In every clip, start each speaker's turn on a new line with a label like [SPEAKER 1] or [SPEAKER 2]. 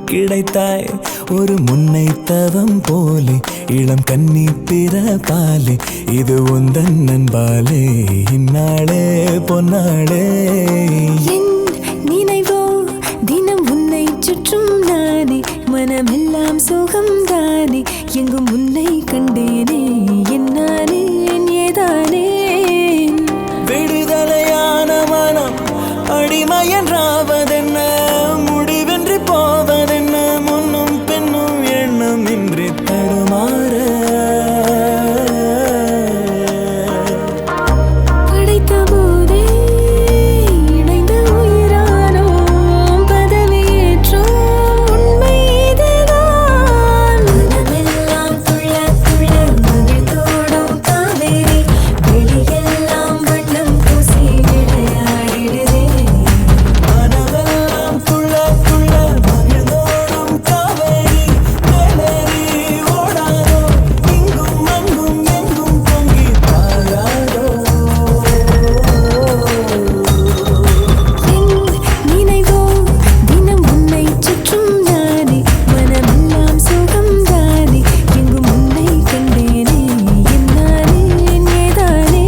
[SPEAKER 1] கிடைத்தாய் ஒரு முன்னை தவம் போலே இளம் கன்னி பிறப்பாலே இது உந்தன் நண்பாலே இந்நாளே பொன்னாளே
[SPEAKER 2] என் நினைவோ தினம் உன்னை சுற்றும் நானே மனமெல்லாம் சுகம் தானே எங்கும் உன்னை கண்டேனே என்னானே ஏதானே
[SPEAKER 1] விடுதலையான மனம் அடிமை என்றாவதென்ன முடிவென்று போவதென்ன முன்னும் பின்னும் எண்ணம் இன்றி தடுமாற
[SPEAKER 2] படைத்த போதே இணைந்த உயிரானோம் பதவியேற்றோம் உண்மை இதுதான் மனமெல்லாம் துள்ள துள்ள மகிழ்ந்தோடும் காவேரி வெளியெல்லாம் வண்ணம் பூசி விளையாடிடுதே
[SPEAKER 1] மனமெல்லாம் துள்ள துள்ள மகிழ்ந்தோடும் காவேரி மேலேறி ஓடாதோ இங்கும் அங்கும் எங்கும் பொங்கி பாயாதோ
[SPEAKER 2] என் நினைவோ தினம் உன்னை சுற்றும் நானே மனமெல்லாம் சுகம் தானே எங்கும் உன்னை கண்டேனே என்னானே ஏதானே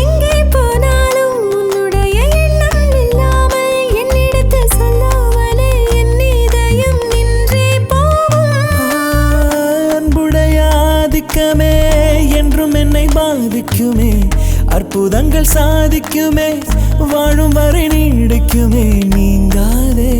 [SPEAKER 2] எங்கே போனாலும் உன்னுடைய எண்ணம் இல்லாமல் என்னிடத்தில் சொல்லாமலே என் இதயம் நின்றே போகும்
[SPEAKER 1] அன்புடைய ஆதிக்கமே என்றும் என்னை பாதிக்குமே அற்புதங்கள் சாதிக்குமே வாழும் வரை நீடிக்குமே நீங்காதே